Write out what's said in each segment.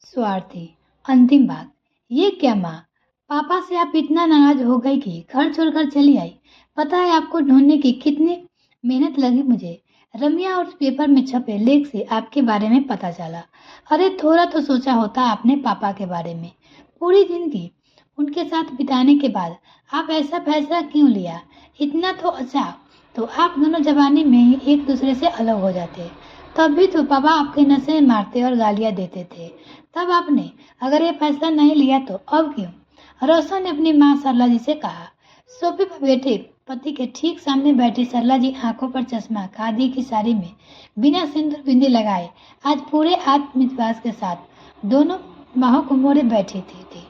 स्वार्थी। अंतिम भाग। ये क्या माँ, पापा से आप इतना नाराज हो गई कि घर छोड़कर चली आई। पता है आपको ढूंढने की कितनी मेहनत लगी मुझे। रमिया और पेपर में छपे लेख से आपके बारे में पता चला। अरे थोड़ा तो सोचा होता आपने पापा के बारे में। पूरी जिंदगी उनके साथ बिताने के बाद आप ऐसा फैसला क्यों लिया। इतना तो अच्छा तो आप दोनों जवानी में ही एक दूसरे से अलग हो जाते। तब भी तो पापा आपके नशे मारते और गालियां देते थे। तब आपने अगर ये फैसला नहीं लिया तो अब क्यों। रोशन ने अपनी माँ सरला जी से कहा। सोफे पर बैठे पति के ठीक सामने बैठी सरला जी आंखों पर चश्मा खादी की साड़ी में बिना सिंदूर बिंदी लगाए आज पूरे आत्मविश्वास के साथ दोनों बाहों को मोड़े बैठी थी।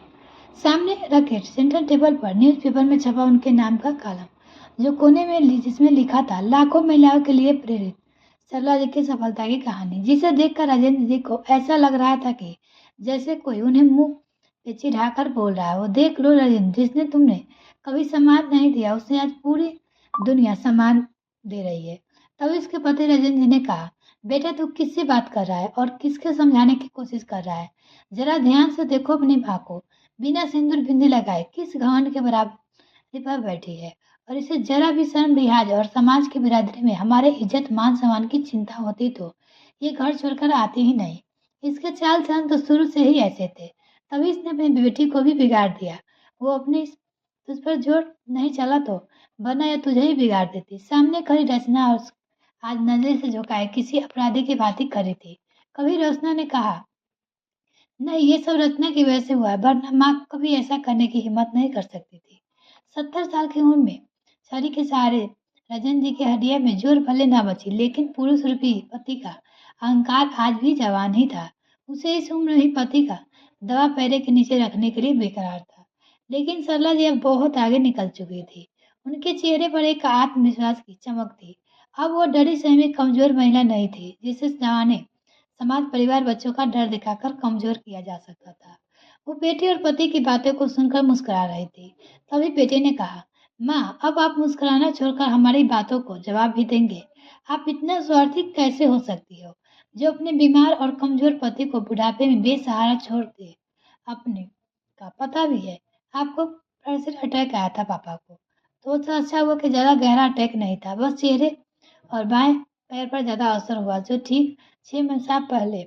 सामने रखे सेंटर टेबल पर न्यूज़पेपर में छपा उनके नाम का कॉलम जो कोने में जिसमें लिखा था लाखों महिलाओं के लिए प्रेरित सरला जी की सफलता की कहानी, जिसे देखकर राजेंद्र जी को ऐसा लग रहा था कि जैसे कोई उन्हें मुंह पे चिढ़ाकर बोल रहा है। वो देख लो राजेंद्र, जिसने तुमने कभी सम्मान नहीं दिया उसे आज पूरी दुनिया सम्मान दे रही है। तब इसके पति राजेंद्र जी ने कहा, बेटा तू किससे बात कर रहा है और किसके समझाने की कोशिश कर रहा है। जरा ध्यान से देखो अपनी माँ को, बिना सिंदूर बिंदी लगाए किस घमंड के बराबरी पर बैठी है। और इसे जरा भी शर्म लिहाज और समाज की बिरादरी में हमारे इज्जत मान सम्मान की चिंता होती तो ये घर छोड़कर आती ही नहीं। इसके चाल चलन तो शुरू से ही ऐसे थे, तभी इसने अपनी बेटी को भी बिगाड़ दिया। वो अपनी तुझ पर जोर नहीं चला तो वरना यह तुझे ही बिगाड़ देती। सामने खड़ी रचना और आज नजरे से झुकाए किसी अपराधी की भांति खड़ी थी। कभी रोशना ने कहा, नहीं ये सब रचना की वजह से हुआ है, वरना माँ कभी ऐसा करने की हिम्मत नहीं कर सकती थी। 70 साल की उम्र में छड़ी के सहारे राजेंद्र जी की हड्डियां में जोर भले ना बची, लेकिन पुरुष रूपी पति का अहंकार आज भी जवान ही था। उसे इस उम्र में ही पति का दवा पैरे के नीचे रखने के लिए बेकरार था। लेकिन सरला जी अब बहुत आगे निकल चुकी थी। उनके चेहरे पर एक आत्मविश्वास की चमक थी। अब वो डरी सहमी कमजोर महिला नहीं थी जिसे जमाने समाज परिवार बच्चों का डर दिखाकर कमजोर किया जा सकता था। वो बेटी और पति की बातें को सुनकर मुस्कुरा रही थी। तभी बेटे ने कहा, माँ अब आप मुस्कुराना छोड़कर हमारी बातों को जवाब भी देंगे। आप इतना स्वार्थी कैसे हो सकती हो जो अपने बीमार और कमजोर पति को बुढ़ापे में बेसहारा छोड़ दे। अपने का पता भी है आपको प्रेशर अटैक आया था पापा को, तो अच्छा हुआ कि ज्यादा गहरा अटैक नहीं था, बस चेहरे और बाएं पैर पर ज्यादा असर हुआ जो ठीक 6 साल पहले।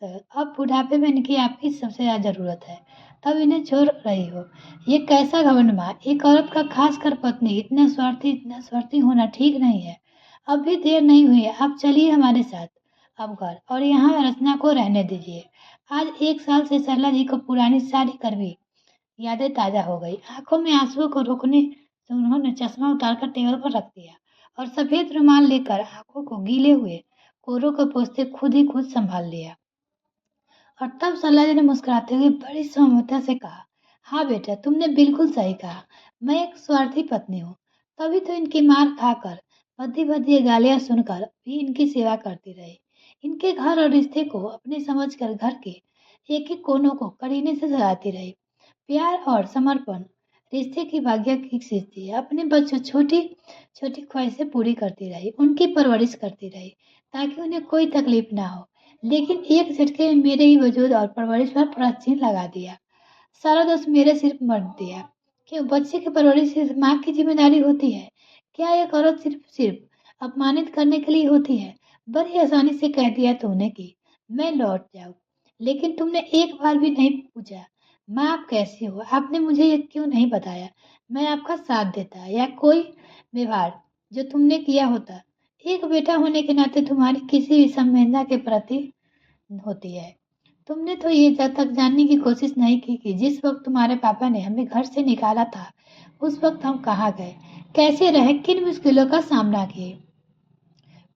सर अब बुढ़ापे में इनकी आपकी सबसे ज्यादा जरूरत है, तब इन्हें छोड़ रही हो। ये कैसा घमंड माँ, एक औरत का खास कर पत्नी इतना स्वार्थी होना ठीक नहीं है। अब भी देर नहीं हुई है, आप चलिए हमारे साथ अब घर, और यहाँ रचना को रहने दीजिए। आज 1 साल से सरला जी को पुरानी साड़ी कर भी यादें ताजा हो गई। आंखों में आंसुओं को रोकने से उन्होंने चश्मा उतारकर टेबल पर रख दिया और सफेद रुमाल लेकर आंखों को गीले हुए कोरों को पोंछते खुद ही खुद संभाल लिया। और तब सरला जी ने मुस्कुराते हुए बड़ी सहमता से कहा, हाँ बेटा तुमने बिल्कुल सही कहा, मैं एक स्वार्थी पत्नी हूँ। तभी तो इनकी मार खाकर बद्दी बद्दी गालियां सुनकर भी इनकी सेवा करती रही। इनके घर और रिश्ते को अपने समझकर घर के एक एक कोनों को करीने से सजाती रही। प्यार और समर्पण रिश्ते की भाग्य की चीज थी। अपने बच्चों छोटी छोटी ख्वाहिशें पूरी करती रही, उनकी परवरिश करती रही ताकि उन्हें कोई तकलीफ ना हो। लेकिन एक झटके में मेरे ही वजूद और परवरिश पर प्राचीन लगा दिया। सारा दोष मेरे सिर पर मर दिया। क्यों बच्चे की परवरिश सिर्फ माँ की जिम्मेदारी होती है। क्या एक औरत सिर्फ सिर्फ अपमानित करने के लिए होती है। बड़ी आसानी से कह दिया तूने कि मैं लौट जाऊं, लेकिन तुमने एक बार भी नहीं पूछा माँ आप कैसी हो। आपने मुझे ये क्यों नहीं बताया मैं आपका साथ देता या कोई व्यवहार जो तुमने किया होता। एक बेटा होने के नाते तुम्हारी किसी भी संवेदना के प्रति होती है। तुमने तो ये जब तक जानने की कोशिश नहीं की कि जिस वक्त तुम्हारे पापा ने हमें घर से निकाला था उस वक्त हम कहाँ गए, कैसे रहे, किन मुश्किलों का सामना किए।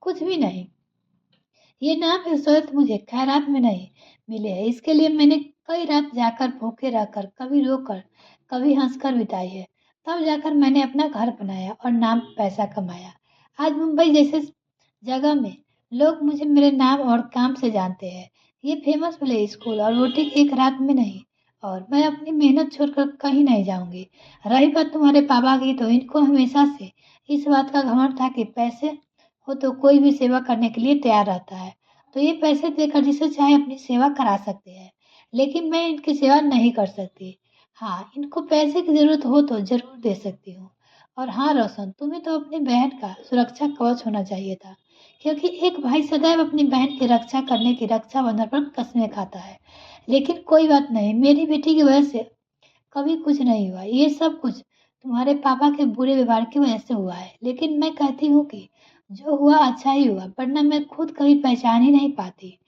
कुछ भी नहीं। ये नाम है शोहरत मुझे खैरात में नहीं मिले है। इसके लिए मैंने कई रात जाकर भूखे रहकर, कभी रोकर कभी हंसकर बिताई है। तब जाकर मैंने अपना घर बनाया और नाम पैसा कमाया। आज मुंबई जैसे जगह में लोग मुझे मेरे नाम और काम से जानते हैं। ये फेमस प्ले स्कूल और वो ठीक एक रात में नहीं, और मैं अपनी मेहनत छोड़कर कहीं नहीं जाऊंगी। रही बात तुम्हारे पापा की, तो इनको हमेशा से इस बात का घमंड था कि पैसे हो तो कोई भी सेवा करने के लिए तैयार रहता है, तो ये पैसे देकर जिसे चाहे अपनी सेवा करा सकते हैं। लेकिन मैं इनकी सेवा नहीं कर सकती। हाँ, इनको पैसे की ज़रूरत हो तो ज़रूर दे सकती हूँ। और हाँ रोशन, तुम्हें तो अपनी बहन का सुरक्षा कवच होना चाहिए था, क्योंकि एक भाई सदैव अपनी बहन की रक्षा करने की रक्षाबंधन पर कस्में खाता है। लेकिन कोई बात नहीं, मेरी बेटी की वजह से कभी कुछ नहीं हुआ। ये सब कुछ तुम्हारे पापा के बुरे व्यवहार की वजह से हुआ है। लेकिन मैं कहती हूँ कि जो हुआ अच्छा ही हुआ, वरना मैं खुद कभी पहचान ही नहीं पाती।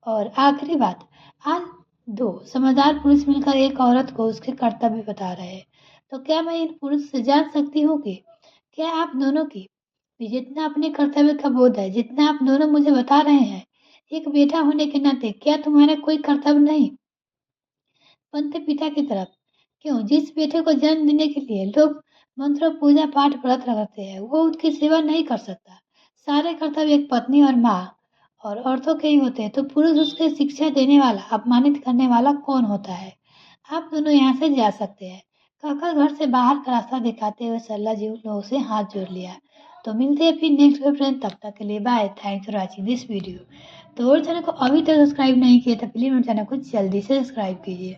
और आखिरी बात, आज दो समझदार पुरुष मिलकर एक औरत को उसके कर्तव्य बता रहे हैं। तो क्या मैं इन पुरुष से जान सकती हूँ कि क्या आप दोनों की भी जितना अपने कर्तव्य का बोध है, जितना आप दोनों मुझे बता रहे हैं, एक बेटा होने के नाते क्या तुम्हारा कोई कर्तव्य नहीं बनते पिता की तरफ? क्यों? जिस बेटे को जन्म देने के लिए लोग मंत्रों, पूजा पाठ व्रत रखते हैं, वो उसकी सेवा नहीं कर सकता। सारे कर्तव्य एक पत्नी और माँ और औरतों के ही होते हैं, तो पुरुष उसके शिक्षा देने वाला, अपमानित करने वाला कौन होता है? आप दोनों यहाँ से जा सकते हैं। कहकर घर से बाहर का रास्ता दिखाते हुए सरला जी उन लोगों से हाथ जोड़ लिया। तो मिलते हैं फिर नेक्स्ट फ्रेंड, तब तक के लिए bye. Thanks for watching this video. तो और चैनल को अभी तक सब्सक्राइब नहीं किया तो प्लीज मेरे चैनल को जल्दी से सब्सक्राइब कीजिए।